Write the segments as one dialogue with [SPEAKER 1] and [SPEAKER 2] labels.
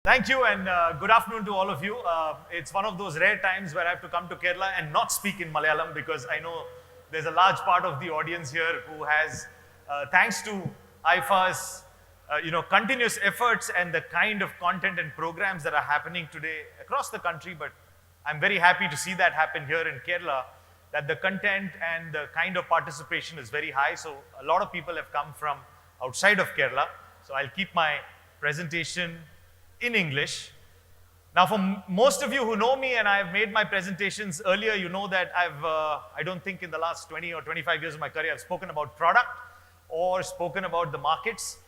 [SPEAKER 1] Thank you and good afternoon to all of you. It's one of those rare times where I have to come to Kerala and not speak in Malayalam because I know there's a large part of the audience here who has, thanks to AIFA's continuous efforts and the kind of content and programs that are happening today across the country, but I'm very happy to see that happen here in Kerala, that the content and the kind of participation is very high. So a lot of people have come from outside of Kerala. So I'll keep my presentation in English. Now, for most of you who know me and I've made my presentations earlier, you know that I don't think in the last 20 or 25 years of my career, I've spoken about product or spoken about the markets.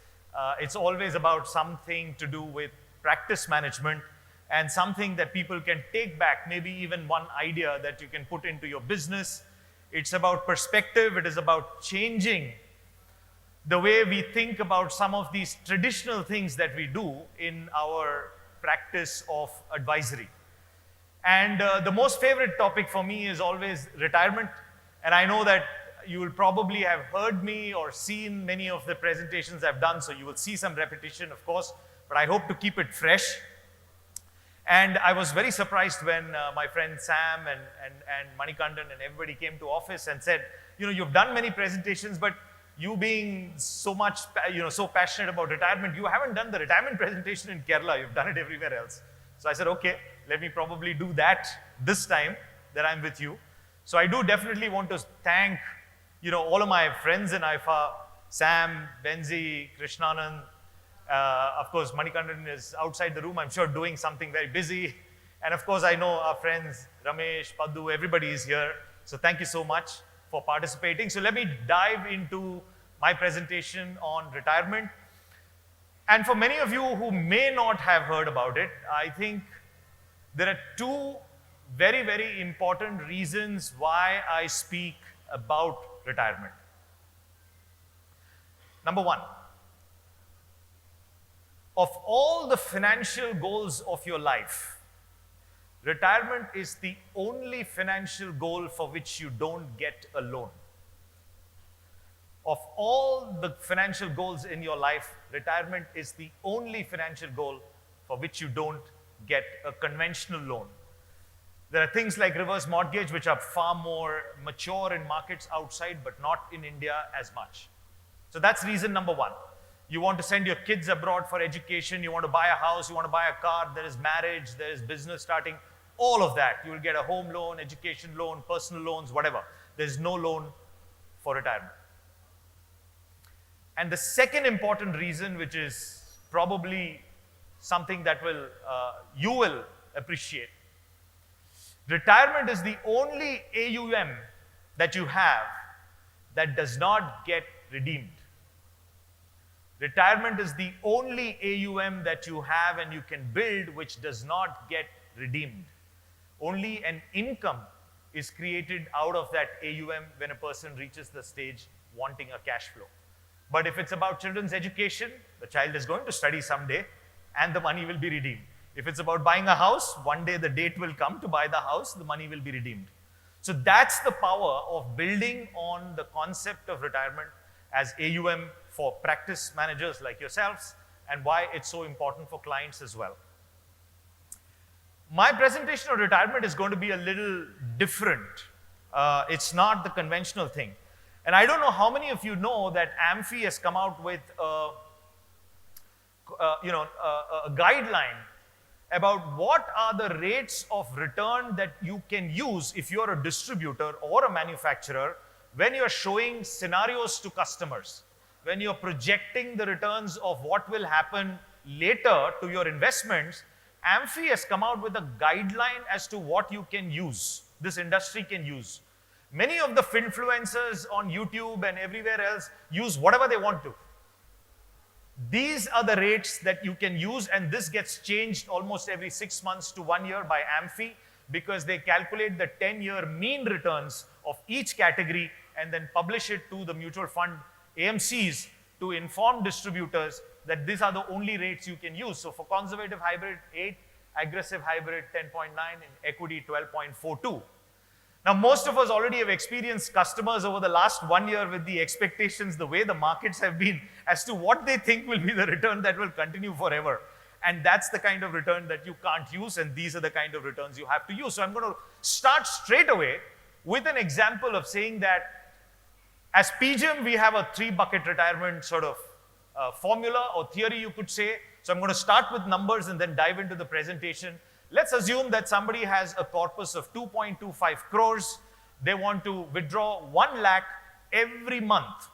[SPEAKER 1] It's always about something to do with practice management and something that people can take back, maybe even one idea that you can put into your business. It's about perspective. It is about changing the way we think about some of these traditional things that we do in our practice of advisory. And the most favorite topic for me is always retirement. And I know that you will probably have heard me or seen many of the presentations I've done, so you will see some repetition, of course, but I hope to keep it fresh. And I was very surprised when my friend Sam and Manikandan and everybody came to office and said, you've done many presentations, but you being so much, so passionate about retirement, you haven't done the retirement presentation in Kerala, you've done it everywhere else. So I said, okay, let me probably do that this time that I'm with you. So I do definitely want to thank, all of my friends in AIFA, Sam, Benzi, Krishnanand, of course, Manikandan is outside the room, I'm sure doing something very busy. And of course, I know our friends, Ramesh, Paddu, everybody is here. So thank you so much for participating. So let me dive into my presentation on retirement. And for many of you who may not have heard about it, I think there are two very, very important reasons why I speak about retirement. Number one, of all the financial goals of your life, retirement is the only financial goal for which you don't get a loan. Of all the financial goals in your life, retirement is the only financial goal for which you don't get a conventional loan. There are things like reverse mortgage, which are far more mature in markets outside, but not in India as much. So that's reason number one. You want to send your kids abroad for education, you want to buy a house, you want to buy a car, there is marriage, there is business starting, all of that. You will get a home loan, education loan, personal loans, whatever. There's no loan for retirement. And the second important reason, which is probably something that you will appreciate, retirement is the only AUM that you have that does not get redeemed. Retirement is the only AUM that you have and you can build which does not get redeemed. Only an income is created out of that AUM when a person reaches the stage wanting a cash flow. But if it's about children's education, the child is going to study someday and the money will be redeemed. If it's about buying a house, one day the date will come to buy the house, the money will be redeemed. So that's the power of building on the concept of retirement as AUM for practice managers like yourselves and why it's so important for clients as well. My presentation on retirement is going to be a little different. It's not the conventional thing. And I don't know how many of you know that AMFI has come out with a guideline about what are the rates of return that you can use if you're a distributor or a manufacturer when you're showing scenarios to customers, when you're projecting the returns of what will happen later to your investments. AMFI has come out with a guideline as to what you can use, this industry can use. Many of the finfluencers on YouTube and everywhere else use whatever they want to. These are the rates that you can use, and this gets changed almost every 6 months to 1 year by AMFI because they calculate the 10-year mean returns of each category and then publish it to the mutual fund AMCs to inform distributors that these are the only rates you can use. So for conservative hybrid, 8, aggressive hybrid, 10.9, and equity, 12.42. Now, most of us already have experienced customers over the last 1 year with the expectations, the way the markets have been as to what they think will be the return that will continue forever. And that's the kind of return that you can't use, and these are the kind of returns you have to use. So I'm going to start straight away with an example of saying that as PGIM, we have a 3-bucket retirement sort of formula or theory, you could say. So I'm going to start with numbers and then dive into the presentation. Let's assume that somebody has a corpus of 2.25 crores. They want to withdraw 1 lakh every month.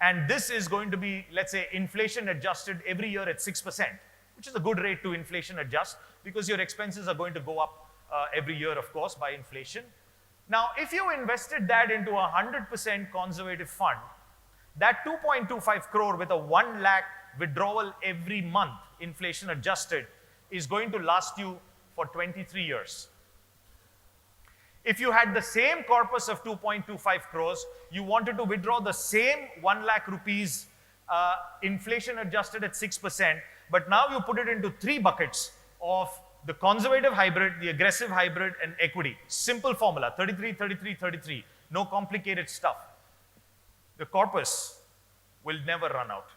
[SPEAKER 1] And this is going to be, let's say, inflation adjusted every year at 6%, which is a good rate to inflation adjust because your expenses are going to go up every year, of course, by inflation. Now, if you invested that into a 100% conservative fund, that 2.25 crore with a 1 lakh withdrawal every month, inflation adjusted, is going to last you for 23 years. If you had the same corpus of 2.25 crores, you wanted to withdraw the same 1 lakh rupees, inflation adjusted at 6%, but now you put it into 3 buckets of the conservative hybrid, the aggressive hybrid, and equity. Simple formula, 33, 33, 33. No complicated stuff. The corpus will never run out.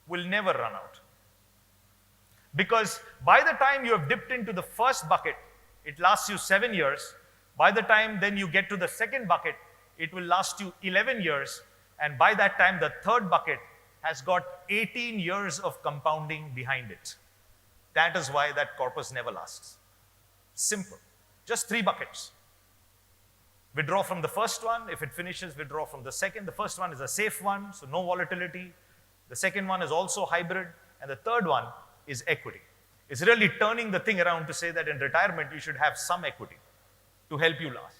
[SPEAKER 1] Will never run out. Because by the time you have dipped into the first bucket, it lasts you 7 years. By the time then you get to the second bucket, it will last you 11 years. And by that time, the third bucket has got 18 years of compounding behind it. That is why that corpus never lasts. Simple. Just 3 buckets. Withdraw from the first one. If it finishes, withdraw from the second. The first one is a safe one, so no volatility. The second one is also hybrid. And the third one is equity. It's really turning the thing around to say that in retirement, you should have some equity to help you last.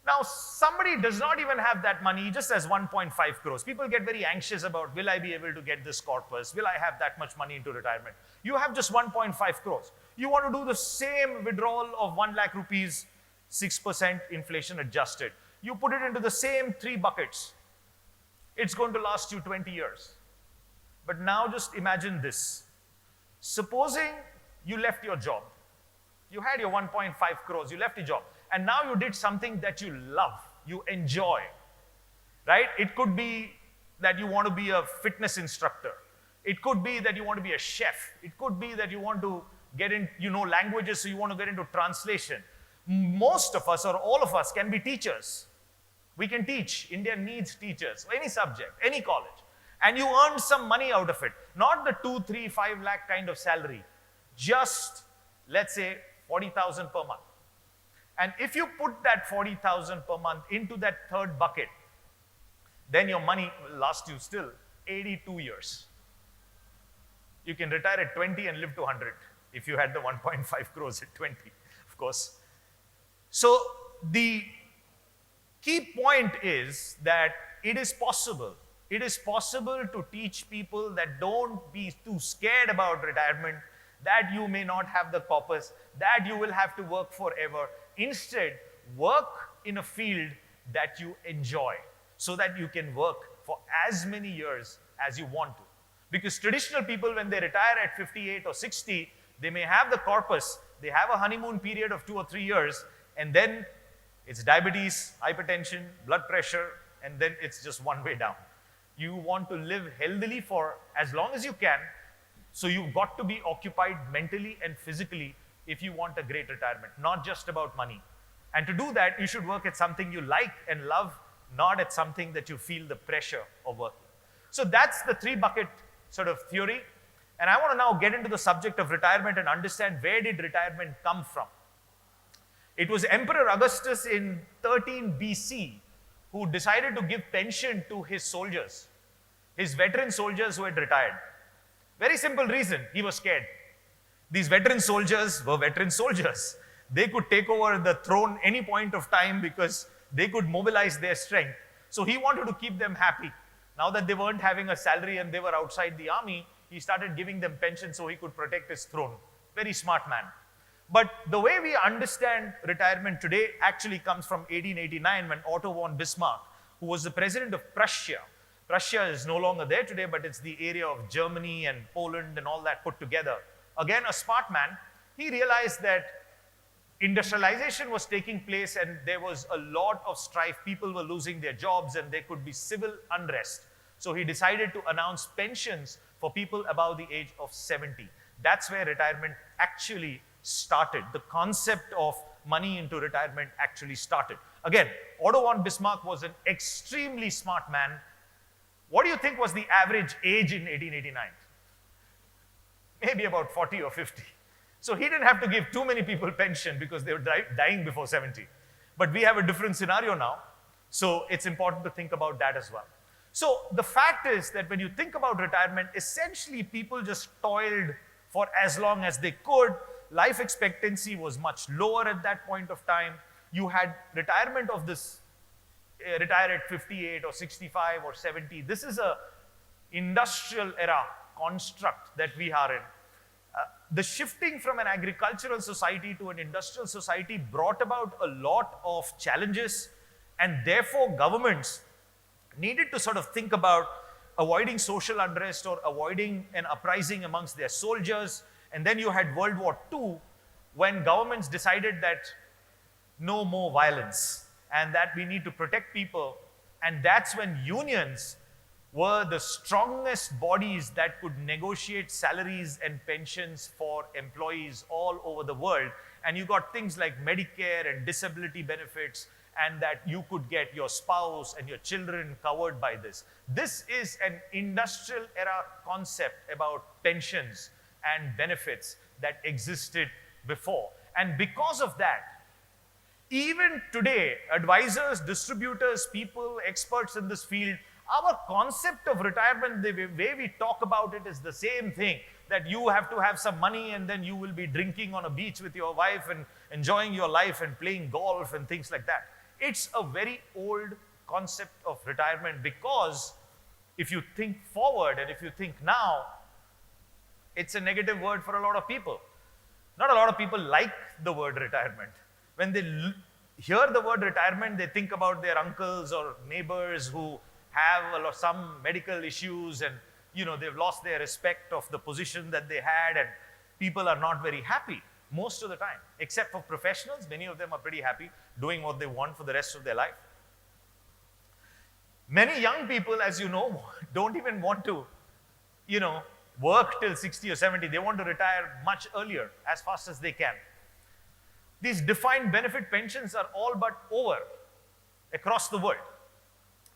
[SPEAKER 1] Now, somebody does not even have that money, just has 1.5 crores. People get very anxious about, will I be able to get this corpus? Will I have that much money into retirement? You have just 1.5 crores. You want to do the same withdrawal of 1 lakh rupees, 6% inflation adjusted. You put it into the same 3 buckets. It's going to last you 20 years. But now just imagine this. Supposing you left your job. You had your 1.5 crores, you left your job. And now you did something that you love, you enjoy, right? It could be that you want to be a fitness instructor. It could be that you want to be a chef. It could be that you want to get in, languages, so you want to get into translation. Most of us or all of us can be teachers. We can teach. India needs teachers, any subject, any college. And you earn some money out of it. Not the 2, 3, 5 lakh kind of salary. Just, let's say, 40,000 per month. And if you put that 40,000 per month into that third bucket, then your money will last you still 82 years. You can retire at 20 and live to 100 if you had the 1.5 crores at 20, of course. So the key point is that it is possible. It is possible to teach people that don't be too scared about retirement, that you may not have the corpus, that you will have to work forever. Instead, work in a field that you enjoy so that you can work for as many years as you want to. Because traditional people, when they retire at 58 or 60, they may have the corpus, they have a honeymoon period of 2 or 3 years, and then it's diabetes, hypertension, blood pressure, and then it's just one way down. You want to live healthily for as long as you can, so you've got to be occupied mentally and physically if you want a great retirement, not just about money. And to do that, you should work at something you like and love, not at something that you feel the pressure of working. So that's the 3-bucket sort of theory. And I want to now get into the subject of retirement and understand, where did retirement come from? It was Emperor Augustus in 13 BC who decided to give pension to his soldiers, his veteran soldiers who had retired. Very simple reason, he was scared. These veteran soldiers were veteran soldiers. They could take over the throne any point of time because they could mobilize their strength. So he wanted to keep them happy. Now that they weren't having a salary and they were outside the army, he started giving them pension so he could protect his throne. Very smart man. But the way we understand retirement today actually comes from 1889, when Otto von Bismarck, who was the president of Prussia. Prussia is no longer there today, but it's the area of Germany and Poland and all that put together. Again, a smart man. He realized that industrialization was taking place and there was a lot of strife. People were losing their jobs and there could be civil unrest. So he decided to announce pensions for people above the age of 70. That's where retirement actually started. The concept of money into retirement actually started. Again, Otto von Bismarck was an extremely smart man. What do you think was the average age in 1889? Maybe about 40 or 50. So he didn't have to give too many people pension because they were dying before 70. But we have a different scenario now. So it's important to think about that as well. So the fact is that when you think about retirement, essentially people just toiled for as long as they could. Life expectancy was much lower at that point of time. You had retirement of this, retire at 58 or 65 or 70. This is a industrial era construct that we are in. The shifting from an agricultural society to an industrial society brought about a lot of challenges, and therefore governments needed to sort of think about avoiding social unrest or avoiding an uprising amongst their soldiers. And then you had World War II, when governments decided that no more violence and that we need to protect people. And that's when unions were the strongest bodies that could negotiate salaries and pensions for employees all over the world. And you got things like Medicare and disability benefits, and that you could get your spouse and your children covered by this. This is an industrial era concept about pensions and benefits that existed before. And because of that, even today, advisors, distributors, people, experts in this field, our concept of retirement, the way we talk about it is the same thing, that you have to have some money and then you will be drinking on a beach with your wife and enjoying your life and playing golf and things like that. It's a very old concept of retirement, because if you think forward and if you think now, it's a negative word for a lot of people. Not a lot of people like the word retirement. When they hear the word retirement, they think about their uncles or neighbors who have some medical issues, and they've lost their respect of the position that they had, and people are not very happy most of the time. Except for professionals, many of them are pretty happy doing what they want for the rest of their life. Many young people, as you know, don't even want to, work till 60 or 70. They want to retire much earlier, as fast as they can. These defined benefit pensions are all but over across the world.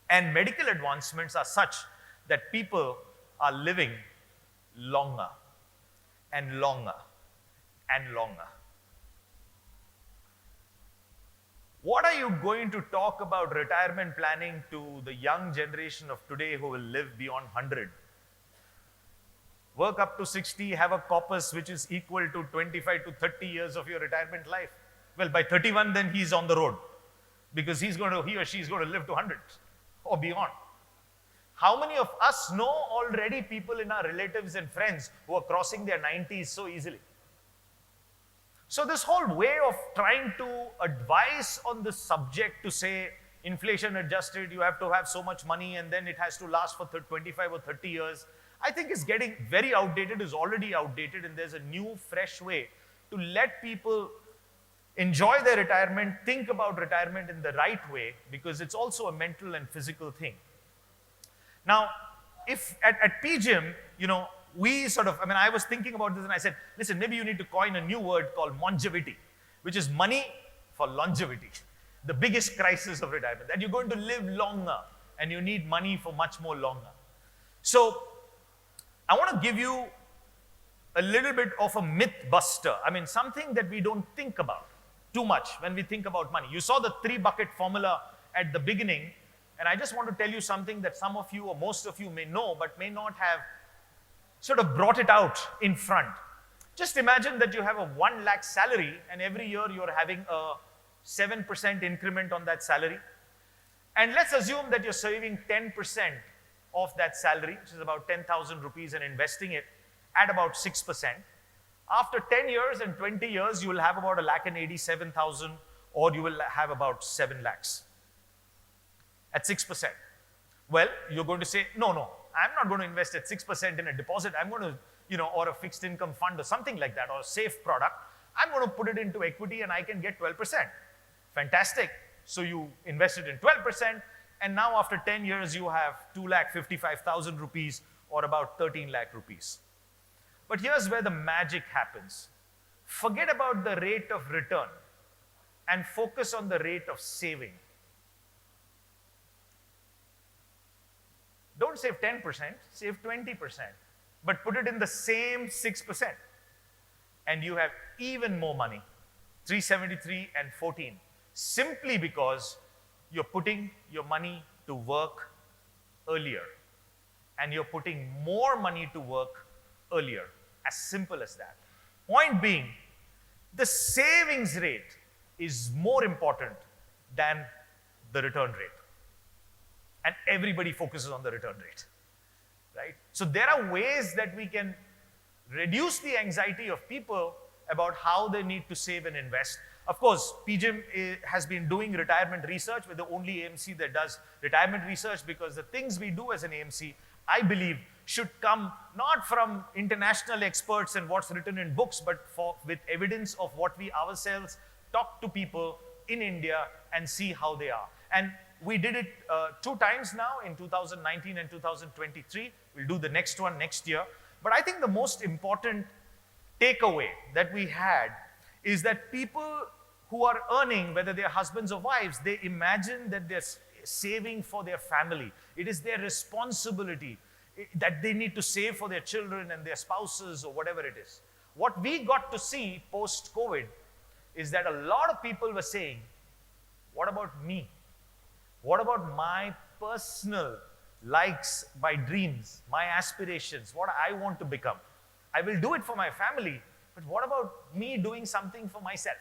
[SPEAKER 1] And medical advancements are such that people are living longer and longer and longer. What are you going to talk about retirement planning to the young generation of today who will live beyond 100? Work up to 60, have a corpus which is equal to 25 to 30 years of your retirement life. Well, by 31, then he's on the road, because he or she is going to live to 100 or beyond. How many of us know already people in our relatives and friends who are crossing their 90s so easily? So this whole way of trying to advise on this subject, to say inflation adjusted, you have to have so much money and then it has to last for 25 or 30 years, I think is getting very outdated, is already outdated, and there's a new, fresh way to let people enjoy their retirement, think about retirement in the right way, because it's also a mental and physical thing. Now, if at PGIM, we I was thinking about this and I said, listen, maybe you need to coin a new word called longevity, which is money for longevity. The biggest crisis of retirement, that you're going to live longer and you need money for much more longer. So I want to give you a little bit of a myth buster. Something that we don't think about too much when we think about money. You saw the 3-bucket formula at the beginning, and I just want to tell you something that some of you or most of you may know, but may not have sort of brought it out in front. Just imagine that you have a 1 lakh salary, and every year you're having a 7% increment on that salary. And let's assume that you're saving 10% of that salary, which is about 10,000 rupees, and investing it at about 6%. After 10 years and 20 years, you will have about 1,87,000, or you will have about 7 lakhs at 6%. Well, you're going to say, no, I'm not going to invest at 6% in a deposit. I'm going to, or a fixed income fund or something like that, or a safe product. I'm going to put it into equity and I can get 12%. Fantastic. So you invested in 12%, and now after 10 years, you have 2,55,000 rupees, or about 13 lakh rupees. But here's where the magic happens. Forget about the rate of return and focus on the rate of saving. Don't save 10%, save 20%, but put it in the same 6%. And you have even more money, 373 and 14, simply because you're putting your money to work earlier. And you're putting more money to work earlier. As simple as that. Point being, the savings rate is more important than the return rate. And everybody focuses on the return rate, right? So there are ways that we can reduce the anxiety of people about how they need to save and invest. Of course, PGIM has been doing retirement research. We're the only AMC that does retirement research, because the things we do as an AMC, I believe, should come not from international experts and what's written in books, but with evidence of what we ourselves talk to people in India and see how they are. And we did it 2 times now, in 2019 and 2023. We'll do the next one next year. But I think the most important takeaway that we had is that people who are earning, whether they're husbands or wives, they imagine that they're saving for their family. It is their responsibility that they need to save for their children and their spouses or whatever it is. What we got to see post-COVID is that a lot of people were saying, what about me? What about my personal likes, my dreams, my aspirations, what I want to become? I will do it for my family, but what about me doing something for myself?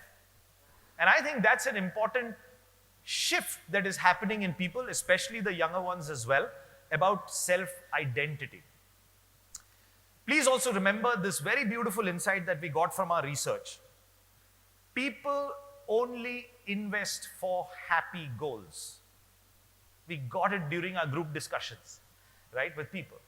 [SPEAKER 1] And I think that's an important shift that is happening in people, especially the younger ones as well, about self-identity. Please also remember this very beautiful insight that we got from our research. People only invest for happy goals. We got it during our group discussions, right, with people.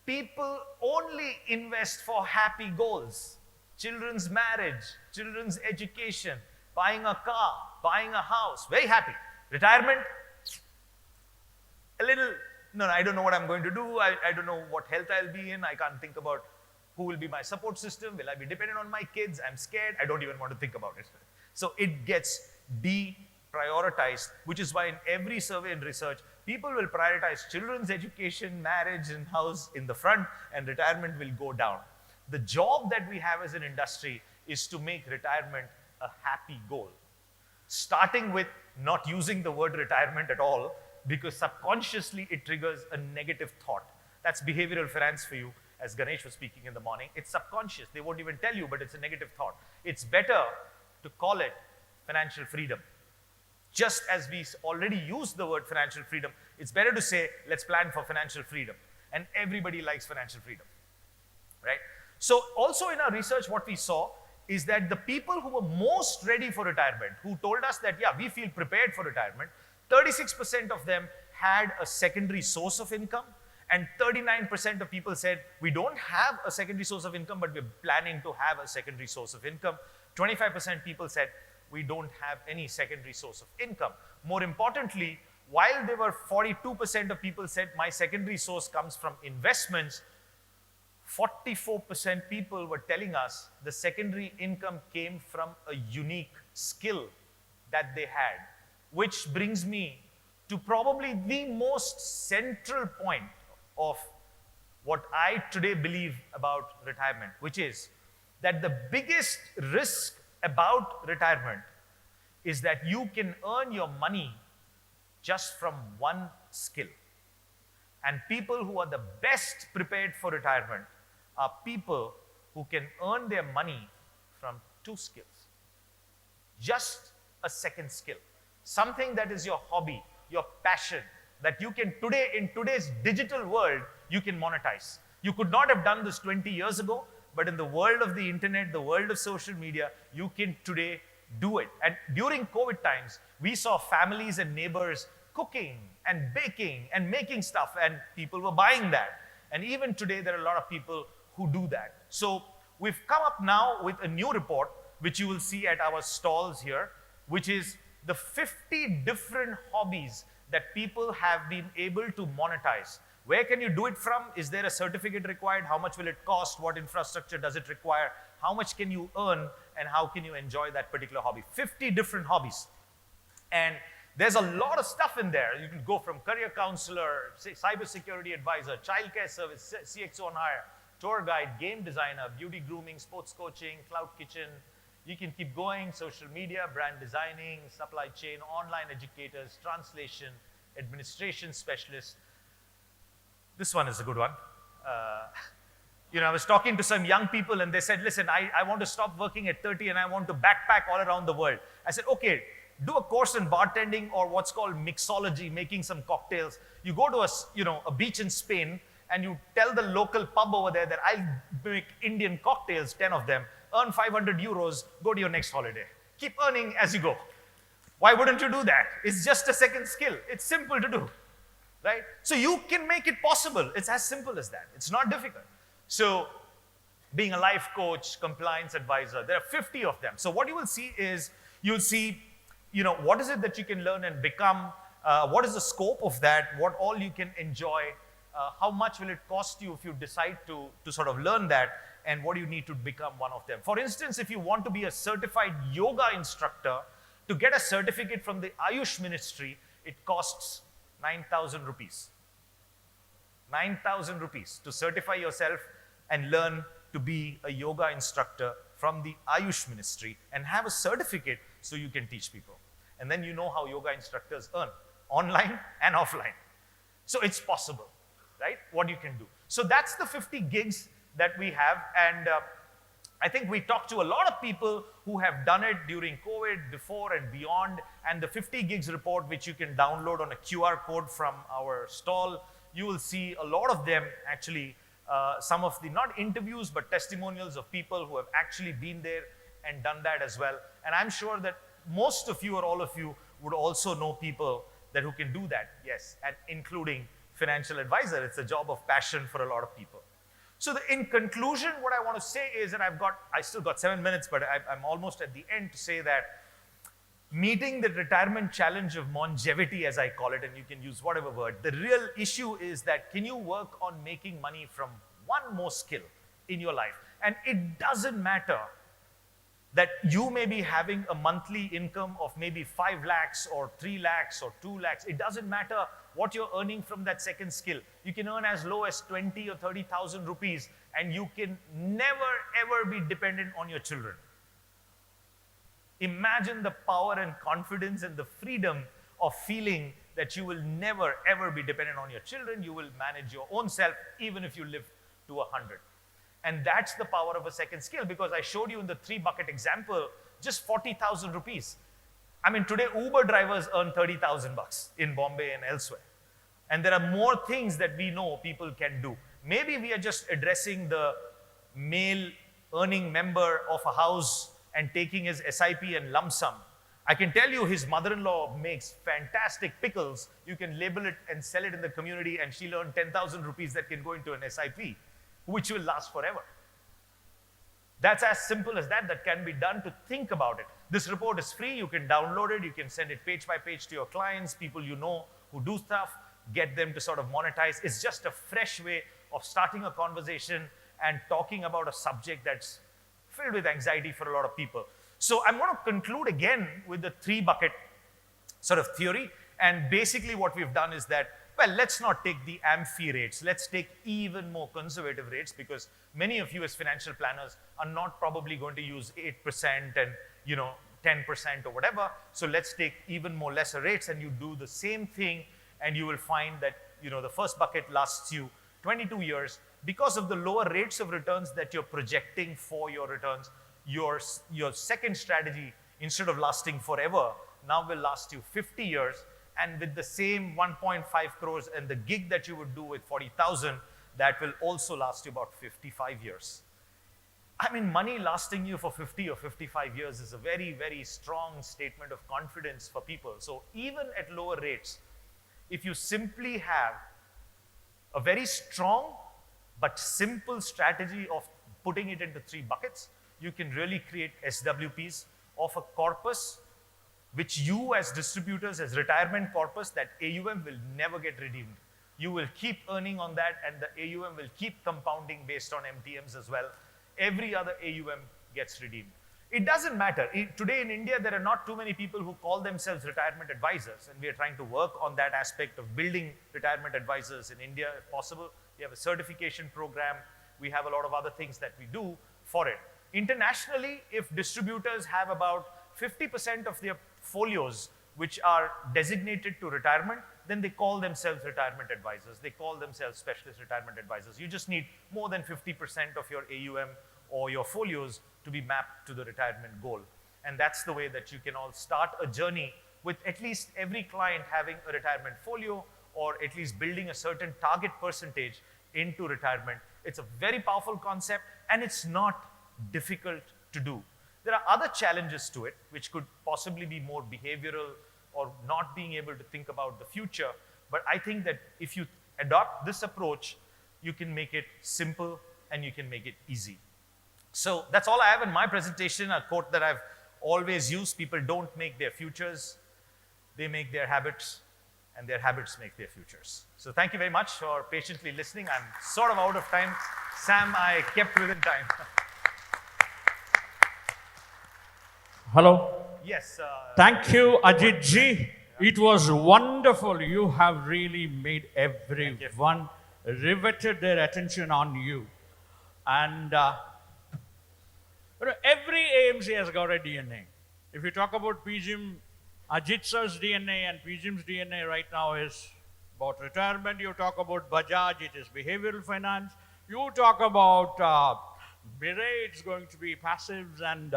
[SPEAKER 1] People only invest for happy goals. Children's marriage, children's education, buying a car, buying a house, very happy. Retirement, a little, no, I don't know what I'm going to do. I don't know what health I'll be in. I can't think about who will be my support system. Will I be dependent on my kids? I'm scared. I don't even want to think about it. So it gets deprioritized, which is why in every survey and research, people will prioritize children's education, marriage, and house in the front, and retirement will go down. The job that we have as an industry is to make retirement a happy goal, starting with not using the word retirement at all, because subconsciously it triggers a negative thought. That's behavioral finance for you, as Ganesh was speaking in the morning. It's subconscious. They won't even tell you, but it's a negative thought. It's better to call it financial freedom. Just as we already use the word financial freedom, it's better to say, let's plan for financial freedom. And everybody likes financial freedom, right? So also in our research, what we saw is that the people who were most ready for retirement, who told us that, yeah, we feel prepared for retirement, 36% of them had a secondary source of income, and 39% of people said, we don't have a secondary source of income, but we're planning to have a secondary source of income. 25% people said, we don't have any secondary source of income. More importantly, while there were 42% of people said, my secondary source comes from investments, 44% people were telling us the secondary income came from a unique skill that they had. Which brings me to probably the most central point of what I today believe about retirement, which is that the biggest risk about retirement is that you can earn your money just from one skill. And people who are the best prepared for retirement are people who can earn their money from 2 skills. Just a second skill. Something that is your hobby, your passion, that you can today, in today's digital world, you can monetize. You could not have done this 20 years ago, but in the world of the internet, the world of social media, you can today do it. And during COVID times, we saw families and neighbors cooking and baking and making stuff, and people were buying that. And even today, there are a lot of people who do that. So we've come up now with a new report, which you will see at our stalls here, which is the 50 different hobbies that people have been able to monetize Where can you do it from? Is there a certificate required? How much will it cost? What infrastructure does it require? How much can you earn? And how can you enjoy that particular hobby? 50 different hobbies. And there's a lot of stuff in there. You can go from career counselor, cybersecurity advisor, childcare service, CXO on hire, tour guide, game designer, beauty grooming, sports coaching, cloud kitchen. You can keep going, social media, brand designing, supply chain, online educators, translation, administration specialists. This one is a good one. I was talking to some young people and they said, listen, I want to stop working at 30 and I want to backpack all around the world. I said, okay, do a course in bartending or what's called mixology, making some cocktails. You go to a beach in Spain and you tell the local pub over there that I'll make Indian cocktails, 10 of them, earn 500 euros, go to your next holiday. Keep earning as you go. Why wouldn't you do that? It's just a second skill. It's simple to do, right? So you can make it possible. It's as simple as that. It's not difficult. So being a life coach, compliance advisor, there are 50 of them. So what you will see is, you'll see, what is it that you can learn and become? What is the scope of that? What all you can enjoy? How much will it cost you if you decide to sort of learn that? And what do you need to become one of them? For instance, if you want to be a certified yoga instructor, to get a certificate from the Ayush ministry, it costs 9,000 rupees. 9,000 rupees to certify yourself and learn to be a yoga instructor from the Ayush ministry and have a certificate so you can teach people. And then you know how yoga instructors earn, online and offline. So it's possible, right? What you can do. So that's the 50 gigs that we have. And I think we talked to a lot of people who have done it during COVID, before and beyond. And the 50 gigs report, which you can download on a QR code from our stall, you will see a lot of them actually, some of the, not interviews, but testimonials of people who have actually been there and done that as well. And I'm sure that most of you or all of you would also know people who can do that, yes, and including financial advisor. It's a job of passion for a lot of people. So in conclusion, what I want to say is, and I still got 7 minutes, but I'm almost at the end, to say that meeting the retirement challenge of longevity, as I call it, and you can use whatever word, the real issue is that can you work on making money from one more skill in your life? And it doesn't matter that you may be having a monthly income of maybe 5 lakhs or 3 lakhs or 2 lakhs. It doesn't matter what you're earning from that second skill. You can earn as low as 20 or 30,000 rupees, and you can never ever be dependent on your children. Imagine the power and confidence and the freedom of feeling that you will never ever be dependent on your children. You will manage your own self even if you live to 100. And that's the power of a second skill, because I showed you in the 3-bucket example, just 40,000 rupees. I mean, today Uber drivers earn 30,000 bucks in Bombay and elsewhere. And there are more things that we know people can do. Maybe we are just addressing the male earning member of a house and taking his SIP and lump sum. I can tell you his mother-in-law makes fantastic pickles. You can label it and sell it in the community, and she'll earn 10,000 rupees that can go into an SIP, which will last forever. That's as simple as that can be done. To think about it. This report is free. You can download it. You can send it page by page to your clients, people you know who do stuff, get them to sort of monetize. It's just a fresh way of starting a conversation and talking about a subject that's filled with anxiety for a lot of people. So I'm going to conclude again with the 3-bucket sort of theory. And basically what we've done is that, well, let's not take the AMFI rates. Let's take even more conservative rates, because many of you as financial planners are not probably going to use 8% and 10% or whatever. So let's take even more lesser rates, and you do the same thing, and you will find that the first bucket lasts you 22 years. Because of the lower rates of returns that you're projecting for your returns, your second strategy, instead of lasting forever, now will last you 50 years. And with the same 1.5 crores and the gig that you would do with 40,000, that will also last you about 55 years. I mean, money lasting you for 50 or 55 years is a very, very strong statement of confidence for people. So even at lower rates, if you simply have a very strong but simple strategy of putting it into 3 buckets, you can really create SWPs of a corpus which you as distributors, as retirement corpus, that AUM will never get redeemed. you will keep earning on that, and the AUM will keep compounding based on MTMs as well. Every other AUM gets redeemed. It doesn't matter. Today in India, there are not too many people who call themselves retirement advisors, and we are trying to work on that aspect of building retirement advisors in India if possible. We have a certification program. We have a lot of other things that we do for it. Internationally, if distributors have about 50% of their folios which are designated to retirement, then they call themselves retirement advisors. They call themselves specialist retirement advisors. You just need more than 50% of your AUM or your folios to be mapped to the retirement goal. And that's the way that you can all start a journey with at least every client having a retirement folio, or at least building a certain target percentage into retirement. It's a very powerful concept, and it's not difficult to do. There are other challenges to it, which could possibly be more behavioral or not being able to think about the future. But I think that if you adopt this approach, you can make it simple and you can make it easy. So that's all I have in my presentation, a quote that I've always used: people don't make their futures, they make their habits, and their habits make their futures. So thank you very much for patiently listening. I'm sort of out of time. Sam, I kept within time.
[SPEAKER 2] Hello.
[SPEAKER 1] Yes.
[SPEAKER 2] Thank you, Ajith ji. It was wonderful. You have really made everyone riveted their attention on you. And every AMC has got a DNA. If you talk about PGIM, Ajith sir's DNA and PGIM's DNA right now is about retirement. You talk about Bajaj, it is behavioral finance. You talk about Mirai, it's going to be passives and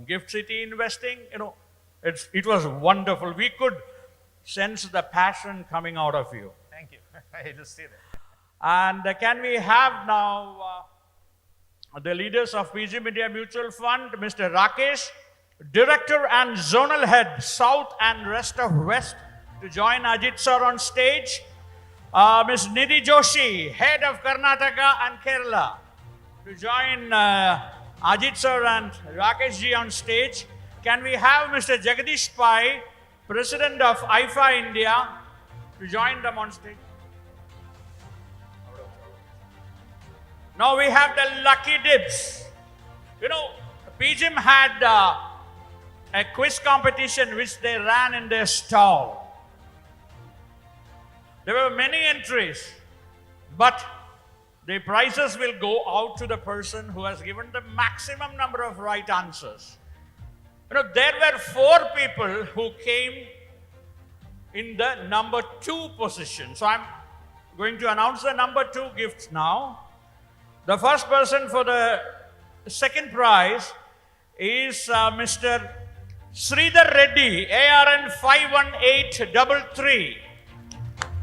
[SPEAKER 2] Gift City investing. It was wonderful. We could sense the passion coming out of you.
[SPEAKER 1] Thank you. I just see that.
[SPEAKER 2] And can we have now the leaders of PGIM India Mutual Fund, Mr. Rakesh, Director and Zonal Head, South and rest of West, to join Ajith sir on stage. Ms. Nidhi Joshi, Head of Karnataka and Kerala, to join Ajith sir and Rakesh ji on stage. Can we have Mr. Jagadish Pai, President of AIFA India, to join them on stage? Now we have the lucky dips. PGIM had a quiz competition which they ran in their stall. There were many entries, but the prizes will go out to the person who has given the maximum number of right answers. There were 4 people who came in the number 2 position. So I'm going to announce the number 2 gifts now. The first person for the second prize is Mr. Sridhar Reddy, ARN 51833.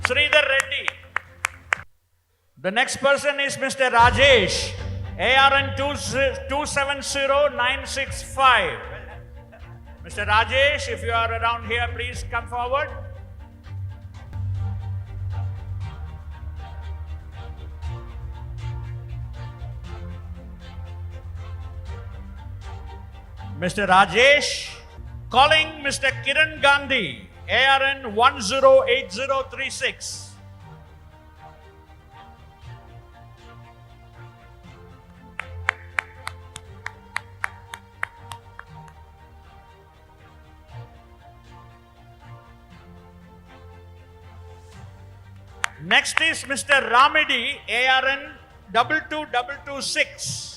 [SPEAKER 2] Sridhar Reddy. The next person is Mr. Rajesh, ARN 270965. Mr. Rajesh, if you are around here, please come forward. Mr. Rajesh, calling Mr. Kiran Gandhi, ARN 108036. Next is Mr. Ramidi, ARN 22226.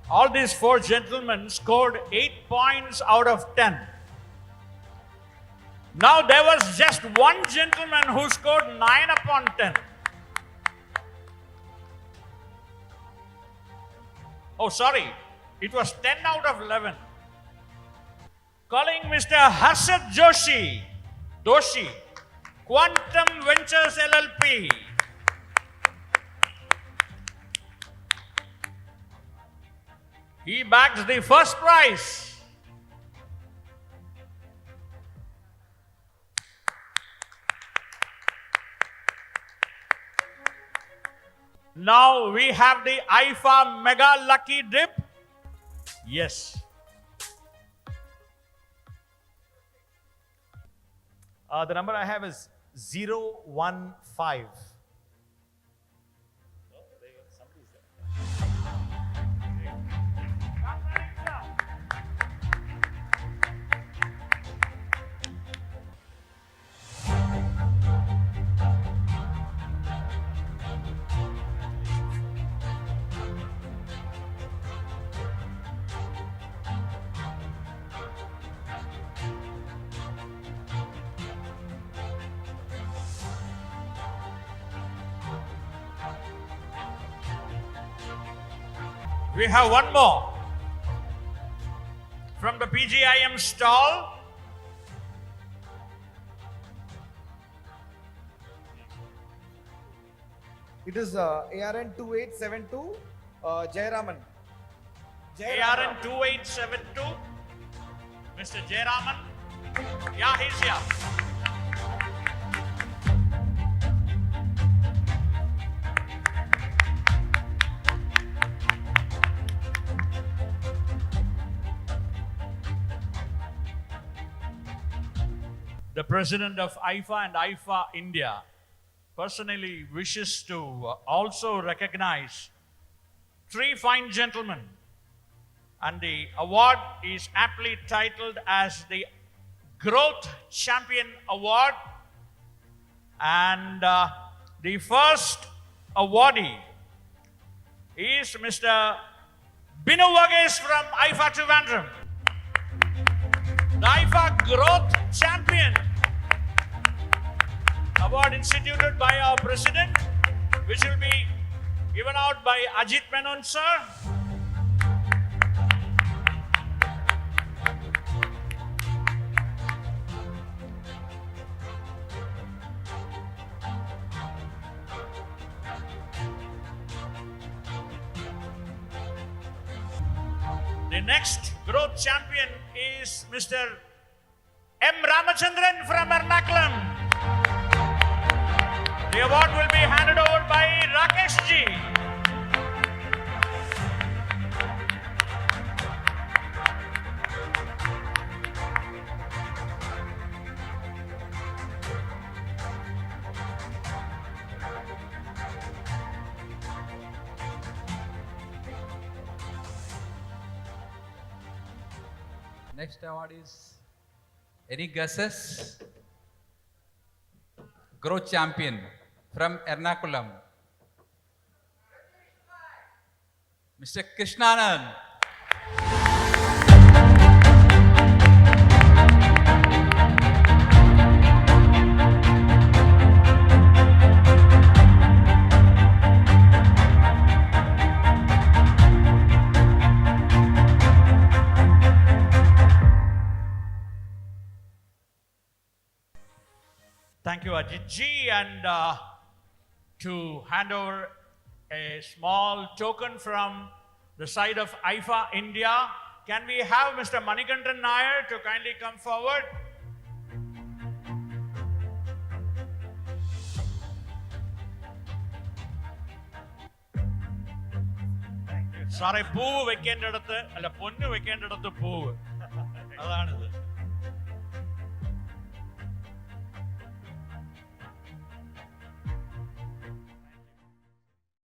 [SPEAKER 2] All these 4 gentlemen scored 8 points out of 10. Now there was just one gentleman who scored 9 upon 10. Oh, sorry. It was 10 out of 11. Calling Mr. Harshad Doshi, Quantum Ventures LLP. He bags the first prize. Now we have the AIFA Mega Lucky Dip. Yes.
[SPEAKER 1] The number I have is 015.
[SPEAKER 2] We have one more from the PGIM stall.
[SPEAKER 3] It is ARN 2872 Jayaraman.
[SPEAKER 2] ARN 2872, Mr. Jayaraman. Yeah, he's here. The president of AIFA and AIFA India personally wishes to also recognize three fine gentlemen, and the award is aptly titled as the Growth Champion Award. And the first awardee is Mr. Binu Vages from AIFA Trivandrum. The AIFA Growth Champion Award instituted by our president, which will be given out by Ajith Menon, sir. The next growth champion is Mr. M. Ramachandran from Ernakulam. The award will be handed over by Rakesh ji.
[SPEAKER 4] Next award is any guesses? Growth Champion from Ernakulam, Mr. Krishnanan.
[SPEAKER 2] Thank you, Ajit ji. And to hand over a small token from the side of AIFA India, can we have Mr. Manikanthan Nair to kindly come forward? സാറേ പൂവ് വെക്കേണ്ടടുത്ത് അല്ല പൊന്ന് വെക്കേണ്ടടുത്ത് പൂവ് അതാണിത്